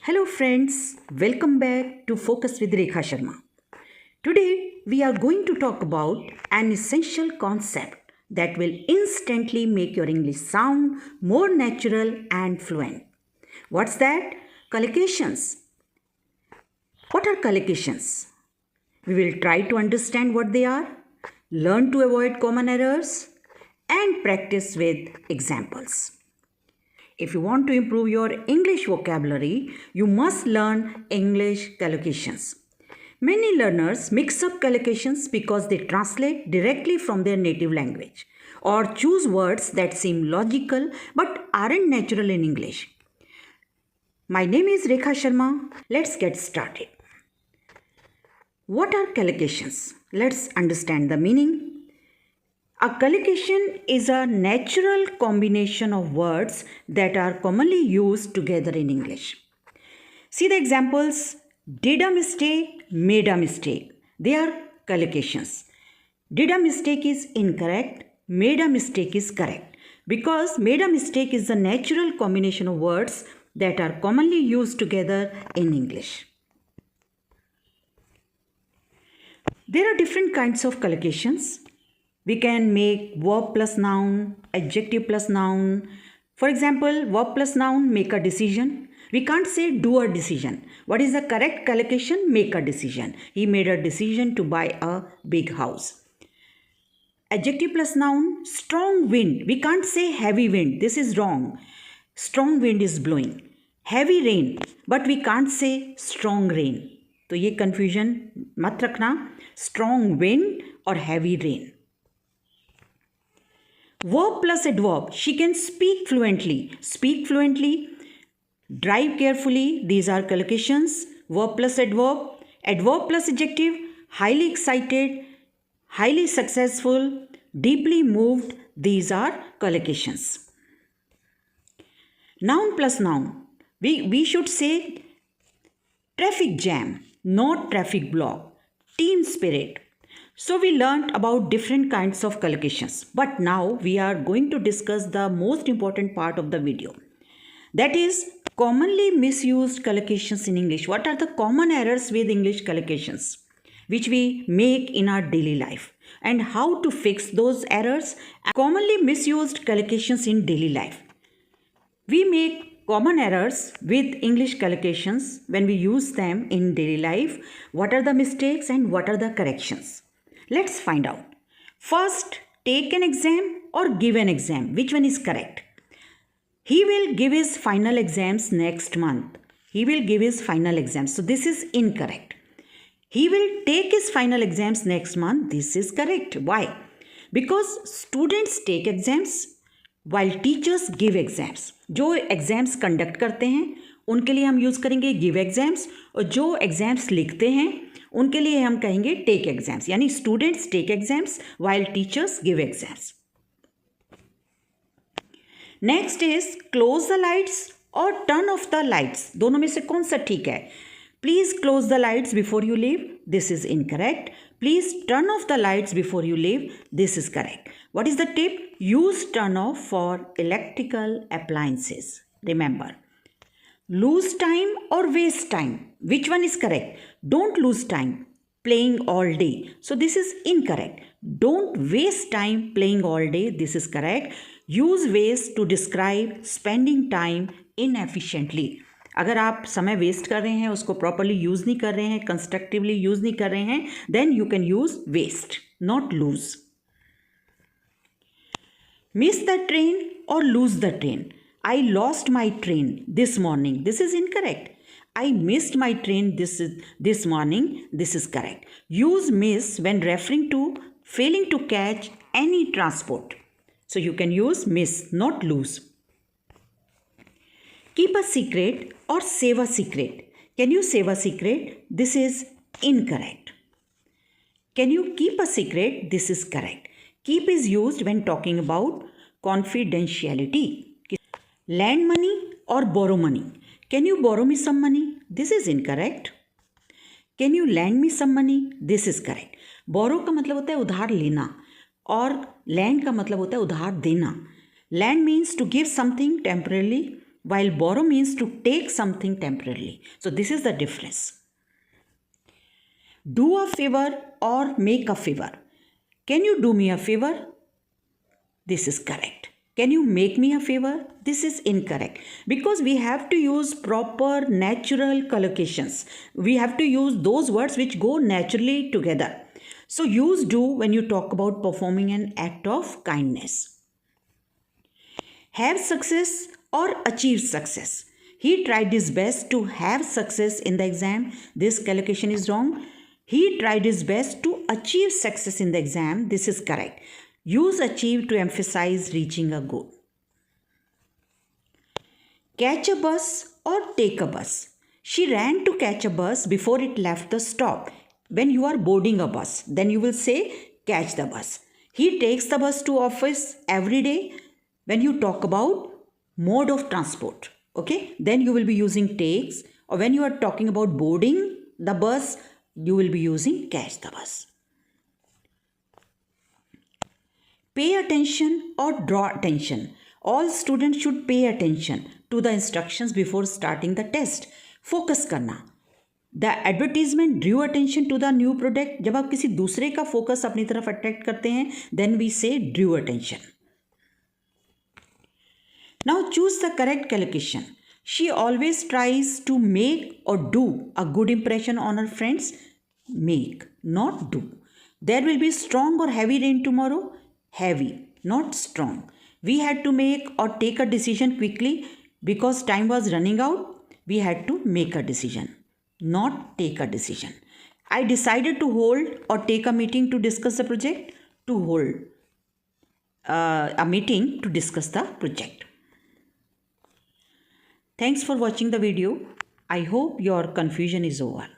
Hello friends, welcome back to Focus with Rekha Sharma. Today we are going to talk about an essential concept that will instantly make your English sound more natural and fluent. What's that? Collocations. What are collocations? We will try to understand what they are, learn to avoid common errors, and practice with examples. If you want to improve your English vocabulary, you must learn English collocations. Many learners mix up collocations because they translate directly from their native language or choose words that seem logical but aren't natural in English. My name is Rekha Sharma. Let's get started. What are collocations? Let's understand the meaning. A collocation is a natural combination of words that are commonly used together in English. See the examples: did a mistake, made a mistake. They are collocations. Did a mistake is incorrect, made a mistake is correct. Because made a mistake is the natural combination of words that are commonly used together in English. There are different kinds of collocations. We can make verb plus noun, adjective plus noun. For example, verb plus noun, make a decision. We can't say do a decision. What is the correct collocation? Make a decision. He made a decision to buy a big house. Adjective plus noun, strong wind. We can't say heavy wind. This is wrong. Strong wind is blowing. Heavy rain. But we can't say strong rain. तो ये confusion मत रखना. Strong wind or heavy rain. Verb plus adverb. She can speak fluently. Speak fluently. Drive carefully. These are collocations. Verb plus adverb. Adverb plus adjective. Highly excited. Highly successful. Deeply moved. These are collocations. Noun plus noun. We should say traffic jam, not traffic block. Team spirit. So we learned about different kinds of collocations, but now we are going to discuss the most important part of the video. That is commonly misused collocations in English. What are the common errors with English collocations which we make in our daily life and how to fix those errors? Commonly misused collocations in daily life. We make common errors with English collocations when we use them in daily life. What are the mistakes and what are the corrections? Let's find out. First, take an exam or give an exam. Which one is correct? He will give his final exams next month. He will give his final exams. So this is incorrect. He will take his final exams next month. This is correct. Why? Because students take exams while teachers give exams. जो exams conduct करते हैं उनके लिए हम use करेंगे give exams और जो exams लिखते हैं उनके लिए हम कहेंगे take exams. यानी students take exams while teachers give exams. Next is close the lights or turn off the lights. दोनों में से कौन सा ठीक है? Please close the lights before you leave. This is incorrect. Please turn off the lights before you leave. This is correct. What is the tip? Use turn off for electrical appliances. Remember. Lose time or waste time. Which one is correct? Don't lose time playing all day. So this is incorrect. Don't waste time playing all day. This is correct. Use waste to describe spending time inefficiently. अगर आप समय waste कर रहे हैं, उसको properly use नहीं कर रहे हैं, कंस्ट्रक्टिवली यूज़ नहीं कर रहे हैं, then you can use waste, not loose. Miss the train और lose the train. I lost my train this morning. This is incorrect. I missed my train this morning. This is correct. Use miss when referring to failing to catch any transport. So you can use miss, not lose. Keep a secret or save a secret. Can you save a secret? This is incorrect. Can you keep a secret? This is correct. Keep is used when talking about confidentiality. Lend money or borrow money. Can you borrow me some money? This is incorrect. Can you lend me some money? This is correct. Borrow का मतलब होता है उधार लेना और lend का मतलब होता है उधार देना. Lend means to give something temporarily while borrow means to take something temporarily. So this is the difference. Do a favor or make a favor. Can you do me a favor? This is correct. Can you make me a favor? This is incorrect, because we have to use proper natural collocations. We have to use those words which go naturally together. So use do when you talk about performing an act of kindness. Have success or achieve success. He tried his best to have success in the exam. This collocation is wrong. He tried his best to achieve success in the exam. This is correct. Use achieve to emphasize reaching a goal. Catch a bus or take a bus. She ran to catch a bus before it left the stop. When you are boarding a bus, then you will say catch the bus. He takes the bus to office every day. When you talk about mode of transport, okay, then you will be using takes. Or when you are talking about boarding the bus, you will be using catch the bus. Pay attention or draw attention. All students should pay attention to the instructions before starting the test. Focus करना. The advertisement drew attention to the new product. जब आप किसी दूसरे का focus अपनी तरफ attract करते हैं, then we say drew attention. Now choose the correct collocation. She always tries to make or do a good impression on her friends. Make, not do. There will be strong or heavy rain tomorrow. Heavy, not strong. We had to make or take a decision quickly because time was running out. We had to make a decision, not take a decision. I decided to hold or take a meeting to discuss the project. To hold a meeting to discuss the project. Thanks for watching the video. I hope your confusion is over.